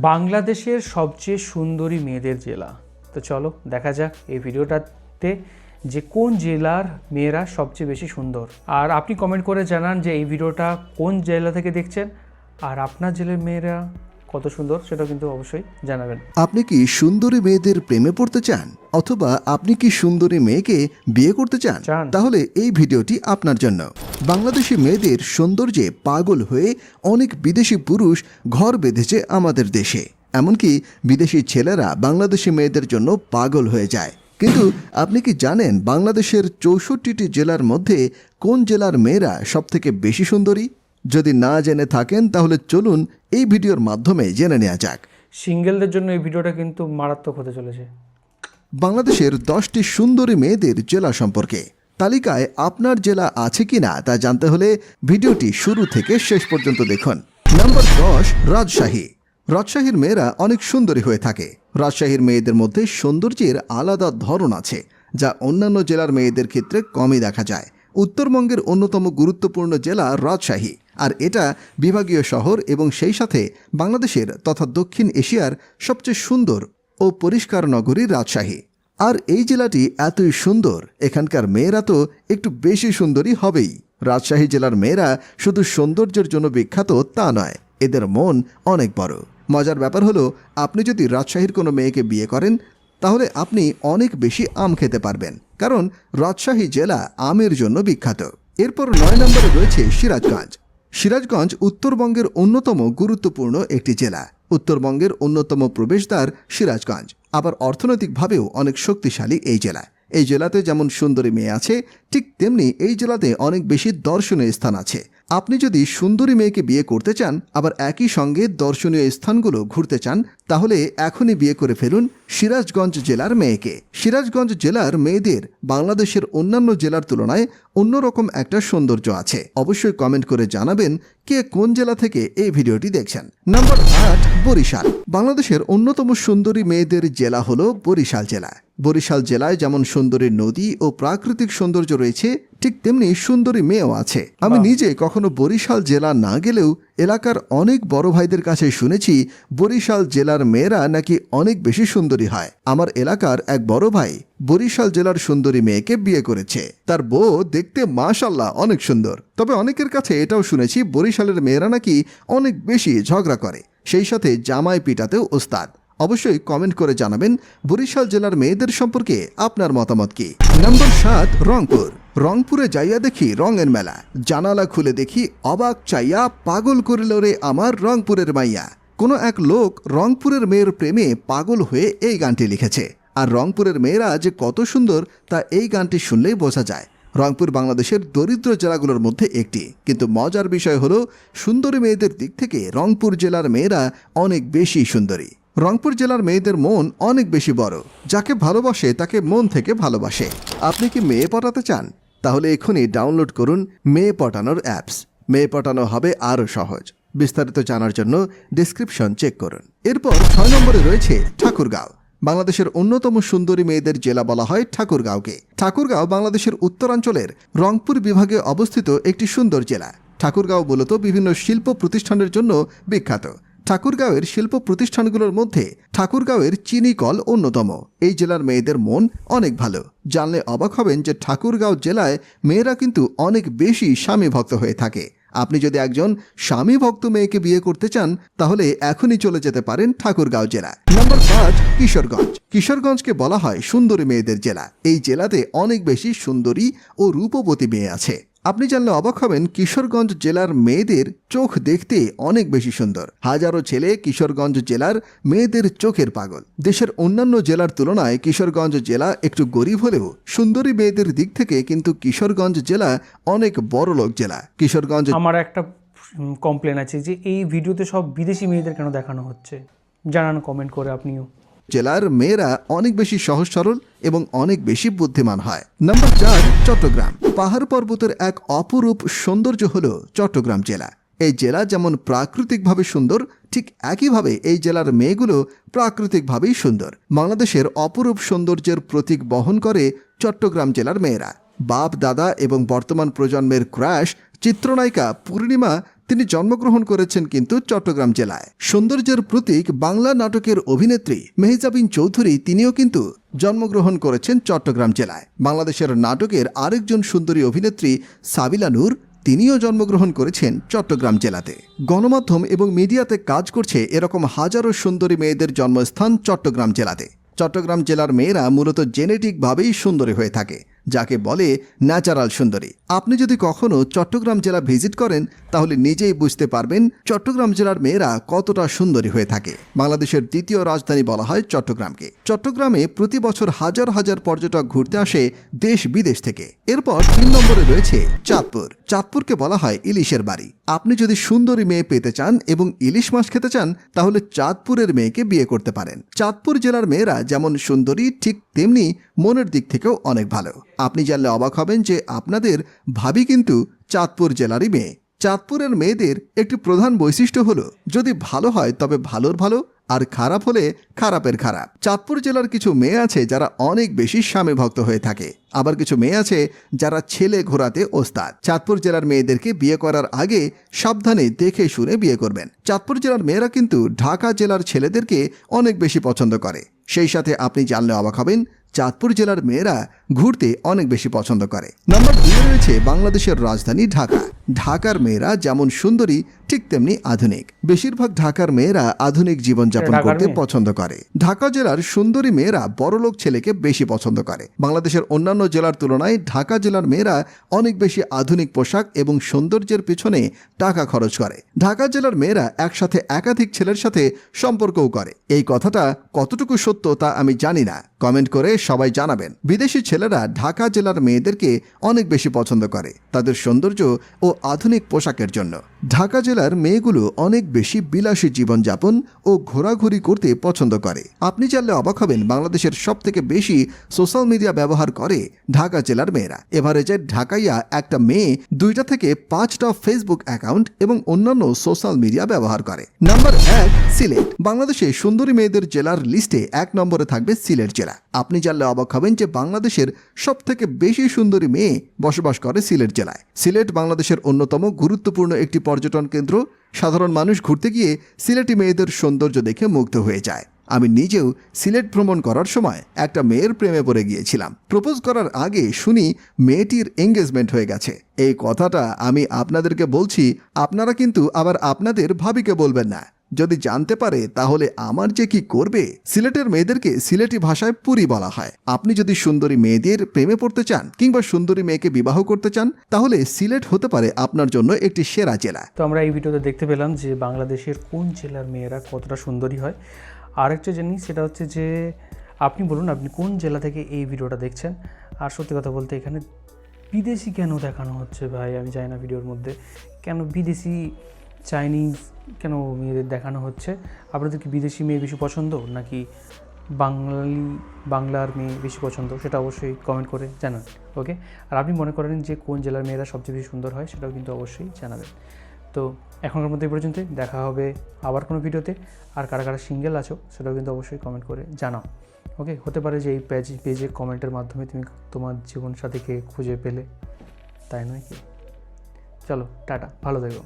বাংলাদেশের সবচেয়ে সুন্দরী মেয়েদের জেলা। তো চলো দেখা যাক এই ভিডিওটাতে যে কোন জেলার মেয়েরা সবচেয়ে বেশি সুন্দর। আর আপনি কমেন্ট করে জানান যে এই ভিডিওটা কোন জেলা থেকে দেখছেন আর আপনার জেলার মেয়েরা কত সুন্দর, সেটা কিন্তু অবশ্যই জানাবেন। আপনি কি সুন্দরী মেয়েদের প্রেমে পড়তে চান, অথবা আপনি কি সুন্দরী মেয়েকে বিয়ে করতে চান? তাহলে এই ভিডিওটি আপনার জন্য। বাংলাদেশি মেয়েদের সৌন্দর্যে পাগল হয়ে অনেক বিদেশি পুরুষ ঘর বেঁধেছে আমাদের দেশে। এমনকি বিদেশি ছেলেরা বাংলাদেশি মেয়েদের জন্য পাগল হয়ে যায়। কিন্তু আপনি কি জানেন বাংলাদেশের 64টি জেলার মধ্যে কোন জেলার মেয়েরা সবথেকে বেশি সুন্দরী? যদি না জেনে থাকেন তাহলে চলুন এই ভিডিওর মাধ্যমে জেনে নেওয়া যাক। সিঙ্গেলদের জন্য এই ভিডিওটা কিন্তু মারাত্মক হতে চলেছে। বাংলাদেশের 10টি সুন্দরী মেয়েদের জেলা সম্পর্কে তালিকায় আপনার জেলা আছে কিনা তা জানতে হলে ভিডিওটি শুরু থেকে শেষ পর্যন্ত দেখুন। নাম্বার 10, রাজশাহী। রাজশাহীর মেয়েরা অনেক সুন্দরী হয়ে থাকে। রাজশাহীর মেয়েদের মধ্যে সৌন্দর্যের আলাদা ধরন আছে, যা অন্যান্য জেলার মেয়েদের ক্ষেত্রে কমই দেখা যায়। উত্তরবঙ্গের অন্যতম গুরুত্বপূর্ণ জেলা রাজশাহী, আর এটা বিভাগীয় শহর এবং সেই সাথে বাংলাদেশের তথা দক্ষিণ এশিয়ার সবচেয়ে সুন্দর ও পরিষ্কার নগরী রাজশাহী। আর এই জেলাটি এতই সুন্দর, এখানকার মেয়েরা তো একটু বেশি সুন্দরী হবেই। রাজশাহী জেলার মেয়েরা শুধু সৌন্দর্যের জন্য বিখ্যাত তা নয়, এদের মন অনেক বড়। মজার ব্যাপার হলো, আপনি যদি রাজশাহীর কোনো মেয়েকে বিয়ে করেন তাহলে আপনি অনেক বেশি আম খেতে পারবেন, কারণ রাজশাহী জেলা আমের জন্য বিখ্যাত। এরপর 9 নম্বরে রয়েছে সিরাজগঞ্জ। সিরাজগঞ্জ উত্তরবঙ্গের অন্যতম গুরুত্বপূর্ণ একটি জেলা। উত্তরবঙ্গের অন্যতম প্রবেশদ্বার সিরাজগঞ্জ, আবার অর্থনৈতিকভাবেও অনেক শক্তিশালী এই জেলা। এই জেলাতে যেমন সুন্দরী মেয়ে আছে, ঠিক তেমনি এই জেলাতে অনেক বেশি দর্শনীয় স্থান আছে। আপনি যদি সুন্দরী মেয়েকে বিয়ে করতে চান, আবার একই সঙ্গে দর্শনীয় স্থানগুলো ঘুরতে চান, তাহলে এখনই বিয়ে করে ফেলুন সিরাজগঞ্জ জেলার মেয়েকে। সিরাজগঞ্জ জেলার মেয়েদের বাংলাদেশের অন্যান্য জেলার তুলনায় অন্যরকম একটা সৌন্দর্য আছে। অবশ্যই কমেন্ট করে জানাবেন কে কোন জেলা থেকে এই ভিডিওটি দেখছেন। নাম্বার 8, বরিশাল। বাংলাদেশের অন্যতম সুন্দরী মেয়েদের জেলা হলো বরিশাল জেলা। বরিশাল জেলায় যেমন সুন্দরী নদী ও প্রাকৃতিক সৌন্দর্য রয়েছে, ঠিক তেমনি সুন্দরী মেয়েও আছে। আমি নিজে কখনো বরিশাল জেলা না গেলেও এলাকার অনেক বড় ভাইদের কাছে শুনেছি বরিশাল জেলার মেয়েরা নাকি অনেক বেশি সুন্দরী হয়। আমার এলাকার এক বড় ভাই বরিশাল জেলার সুন্দরী মেয়েকে বিয়ে করেছে। তার বউ দেখতে মাশাআল্লাহ অনেক সুন্দর। তবে অনেকের কাছে এটাও শুনেছি বরিশালের মেয়েরা নাকি অনেক বেশি ঝগড়া করে, সেই সাথে জামাই পিটাতেও ওস্তাদ। অবশ্যই কমেন্ট করে জানাবেন বরিশাল জেলার মেয়েদের সম্পর্কে আপনার মতামত কি। নাম্বার 7, রংপুর। রংপুরে যাইয়া দেখি রঙের মেলা, জানালা খুলে দেখি অবাক চাইয়া, পাগল করিল রে আমার রংপুরের মাইয়া। কোনো এক লোক রংপুরের মেয়ের প্রেমে পাগল হয়ে এই গানটি লিখেছে। আর রংপুরের মেয়েরা যে কত সুন্দর তা এই গানটি শুনলেই বোঝা যায়। রংপুর বাংলাদেশের দরিদ্র জেলাগুলোর মধ্যে একটি, কিন্তু মজার বিষয় হলো সুন্দরী মেয়েদের দিক থেকে রংপুর জেলার মেয়েরা অনেক বেশি সুন্দরী। রংপুর জেলার মেয়েদের মন অনেক বেশি বড়, যাকে ভালোবাসে তাকে মন থেকে ভালোবাসে। আপনি কি মেয়ে পটাতে চান? তাহলে এখনই ডাউনলোড করুন মেয়ে পটানোর অ্যাপস। মেয়ে পটানো হবে আরও সহজ। বিস্তারিত জানার জন্য ডেসক্রিপশন চেক করুন। এরপর 6 নম্বরে রয়েছে ঠাকুরগাঁও। বাংলাদেশের অন্যতম সুন্দরী মেয়েদের জেলা বলা হয় ঠাকুরগাঁওকে। ঠাকুরগাঁও বাংলাদেশের উত্তরাঞ্চলের রংপুর বিভাগে অবস্থিত একটি সুন্দর জেলা। ঠাকুরগাঁও মূলত বিভিন্ন শিল্প প্রতিষ্ঠানের জন্য বিখ্যাত। ঠাকুরগাঁওয়ের শিল্প প্রতিষ্ঠানগুলোর মধ্যে ঠাকুরগাঁওয়ের চিনি কল অন্যতম। এই জেলার মেয়েদের মন অনেক ভালো। জানলে অবাক হবেন যে ঠাকুরগাঁও জেলায় মেয়েরা কিন্তু অনেক বেশি স্বামী ভক্ত হয়ে থাকে। আপনি যদি একজন স্বামী ভক্ত মেয়েকে বিয়ে করতে চান তাহলে এখনই চলে যেতে পারেন ঠাকুরগাঁও জেলা। নাম্বার 5, কিশোরগঞ্জ। কিশোরগঞ্জকে বলা হয় সুন্দরী মেয়েদের জেলা। এই জেলাতে অনেক বেশি সুন্দরী ও রূপবতী মেয়ে আছে। আপনি জানলে অবাক হবেন কিশোরগঞ্জ জেলার মেয়েদের চোখ দেখতে অনেক বেশি সুন্দর। হাজারো ছেলে কিশোরগঞ্জ জেলার মেয়েদের চোখের পাগল। দেশের অন্যান্য জেলার তুলনায় কিশোরগঞ্জ জেলা একটু গরিব হলেও সুন্দরী মেয়েদের দিক থেকে কিন্তু কিশোরগঞ্জ জেলা অনেক বড় লোক জেলা। কিশোরগঞ্জ, আমার একটা কমপ্লেন আছে যে এই ভিডিওতে সব বিদেশি মেয়েদের কেন দেখানো হচ্ছে, জানান কমেন্ট করে আপনিও। জেলার মেয়েরা অনেক বেশি সহজ সরল এবং অনেক বেশি বুদ্ধিমান হয়। নাম্বার 4, চট্টগ্রাম। পাহাড় পর্বতের এক অপরূপ সৌন্দর্য হলো চট্টগ্রাম জেলা। এই জেলা যেমন প্রাকৃতিকভাবে সুন্দর, ঠিক একইভাবে এই জেলার মেয়েগুলো প্রাকৃতিকভাবেই সুন্দর। বাংলাদেশের অপরূপ সৌন্দর্যের প্রতীক বহন করে চট্টগ্রাম জেলার মেয়েরা। বাপ দাদা এবং বর্তমান প্রজন্মের ক্রাশ চিত্রনায়িকা পূর্ণিমা তিনি জন্মগ্রহণ করেছেন কিন্তু চট্টগ্রাম জেলায়। সৌন্দর্যের প্রতীক বাংলা নাটকের অভিনেত্রী মেহজাবিন চৌধুরী তিনিও কিন্তু জন্মগ্রহণ করেছেন চট্টগ্রাম জেলায়। বাংলাদেশের নাটকের আরেকজন সুন্দরী অভিনেত্রী সাবিলা নূর তিনিও জন্মগ্রহণ করেছেন চট্টগ্রাম জেলাতে। গণমাধ্যম এবং মিডিয়াতে কাজ করছে এরকম হাজারো সুন্দরী মেয়েদের জন্মস্থান চট্টগ্রাম জেলাতে। চট্টগ্রাম জেলার মেয়েরা মূলত জেনেটিকভাবেই সুন্দরী হয়ে থাকে, যাকে বলে ন্যাচারাল সুন্দরী। আপনি যদি কখনো চট্টগ্রাম জেলা ভিজিট করেন তাহলে নিজেই বুঝতে পারবেন চট্টগ্রাম জেলার মেয়েরা কতটা সুন্দরী হয়ে থাকে। বাংলাদেশের দ্বিতীয় রাজধানী বলা হয় চট্টগ্রামকে। চট্টগ্রামে প্রতি বছর হাজার হাজার পর্যটক ঘুরতে আসে দেশ বিদেশ থেকে। এরপর 3 নম্বরে রয়েছে চাঁদপুর। চাঁদপুরকে বলা হয় ইলিশের বাড়ি। আপনি যদি সুন্দরী মেয়ে পেতে চান এবং ইলিশ মাছ খেতে চান তাহলে চাঁদপুরের মেয়েকে বিয়ে করতে পারেন। চাঁদপুর জেলার মেয়েরা যেমন সুন্দরী ঠিক তেমনি মনের দিক থেকেও অনেক ভালো। আপনি জানলে অবাক হবেন যে আপনাদের ভাবি কিন্তু চাঁদপুর জেলারই মেয়ে। চাঁদপুরের মেয়েদের একটি প্রধান বৈশিষ্ট্য হলো যদি ভালো হয় তবে ভালোর ভালো, আর খারাপ হলে খারাপের খারাপ। চাঁদপুর জেলার কিছু মেয়ে আছে যারা অনেক বেশি স্বামী ভক্ত হয়ে থাকে, আবার কিছু মেয়ে আছে যারা ছেলে ঘোরাতে ওস্তাদ। চাঁদপুর জেলার মেয়েদেরকে বিয়ে করার আগে সাবধানে দেখে শুনে বিয়ে করবেন। চাঁদপুর জেলার মেয়েরা কিন্তু ঢাকা জেলার ছেলেদেরকে অনেক বেশি পছন্দ করে। সেই সাথে আপনি জানলে অবাক হবেন চাঁদপুর জেলার মেয়েরা ঘুরতে অনেক বেশি পছন্দ করে। নম্বর 2 রয়েছে বাংলাদেশের রাজধানী ঢাকা। ঢাকার মেয়েরা যেমন সুন্দরী ঠিক তেমনি আধুনিক। বেশিরভাগ ঢাকার মেয়েরা আধুনিক জীবনযাপন করতে পছন্দ করে। ঢাকা জেলার সুন্দরী মেয়েরা বড়লোক ছেলেকে বেশি পছন্দ করে। বাংলাদেশের অন্যান্য জেলার তুলনায় ঢাকা জেলার মেয়েরা অনেক বেশি আধুনিক পোশাক এবং সৌন্দর্যের পিছনে টাকা খরচ করে। ঢাকা জেলার মেয়েরা একসাথে একাধিক ছেলের সাথে সম্পর্কও করে। এই কথাটা কতটুকু সত্য তা আমি জানি না, কমেন্ট করে সবাই জানাবেন। বিদেশি ছেলেরা ঢাকা জেলার মেয়েদেরকে অনেক বেশি পছন্দ করে তাদের সৌন্দর্য ও আধুনিক পোশাকের জন্য। ঢাকা জেলার মেয়েগুলো অনেক বেশি বিলাসী জীবনযাপন ও ঘোরাঘুরি করতে পছন্দ করে। আপনি জানলে অবাক হবেন বাংলাদেশের সবথেকে বেশি সোশ্যাল মিডিয়া ব্যবহার করে ঢাকা জেলার মেয়েরা। এভারেজে ঢাকাইয়া একটা মেয়ে 2টা থেকে 5টা ফেসবুক অ্যাকাউন্ট এবং অন্যান্য সোশ্যাল মিডিয়া ব্যবহার করে। নাম্বার 1 সিলেট। বাংলাদেশে সুন্দরী মেয়েদের জেলার লিস্টে 1 নম্বরে থাকবে সিলেট জেলা। আপনি জানলে অবাক হবেন যে বাংলাদেশের সবথেকে বেশি সুন্দরী মেয়ে বসবাস করে সিলেট জেলায়। সিলেট বাংলাদেশের অন্যতম গুরুত্বপূর্ণ একটি পর্যটন কেন্দ্র। সাধারণ মানুষ ঘুরতে গিয়ে সিলেটি মেয়েদের সৌন্দর্য দেখে মুগ্ধ হয়ে যায়। আমি নিজেও সিলেট ভ্রমণ করার সময় একটা মেয়ের প্রেমে পড়ে গিয়েছিলাম। প্রপোজ করার আগে শুনি মেয়েটির এঙ্গেজমেন্ট হয়ে গেছে। এই কথাটা আমি আপনাদেরকে বলছি, আপনারা কিন্তু আবার আপনাদের ভাবিকে বলবেন না। যদি জানতে পারে তাহলে আমার যে কি করবে। সিলেটের মেয়েদেরকে সিলেটি ভাষায় পুরি বলা হয়। আপনি যদি সুন্দরী মেয়েদের প্রেমে পড়তে চান কিংবা সুন্দরী মেয়েকে বিবাহ করতে চান তাহলে সিলেট হতে পারে আপনার জন্য একটি সেরা জেলা। তো আমরা এই ভিডিওতে দেখতে পেলাম যে বাংলাদেশের কোন জেলার মেয়েরা কতটা সুন্দরী হয়। আরেকটা জিনিস সেটা হচ্ছে যে আপনি বলুন আপনি কোন জেলা থেকে এই ভিডিওটা দেখছেন। আর সত্যি কথা বলতে এখানে বিদেশি কেন দেখানো হচ্ছে ভাই, আমি জানি না ভিডিওর মধ্যে কেন বিদেশি চাইনিজ কেন মেয়েদের দেখানো হচ্ছে। আপনাদের কি বিদেশি মেয়ে বেশি পছন্দ নাকি বাংলার মেয়ে বেশি পছন্দ সেটা অবশ্যই কমেন্ট করে জানান। ওকে, আর আপনি মনে করেন যে কোন জেলার মেয়েরা সবচেয়ে বেশি সুন্দর হয় সেটাও কিন্তু অবশ্যই জানাবেন। তো এখনকার মধ্যে এই পর্যন্ত, দেখা হবে আবার কোনো ভিডিওতে। আর কারা কারা সিঙ্গেল আছো সেটাও কিন্তু অবশ্যই কমেন্ট করে জানাও। ওকে, হতে পারে যে এই পেজে কমেন্টের মাধ্যমে তুমি তোমার জীবনসাথীকে খুঁজে পেলে, তাই নয় কি? চলো টাটা, ভালো থেকো।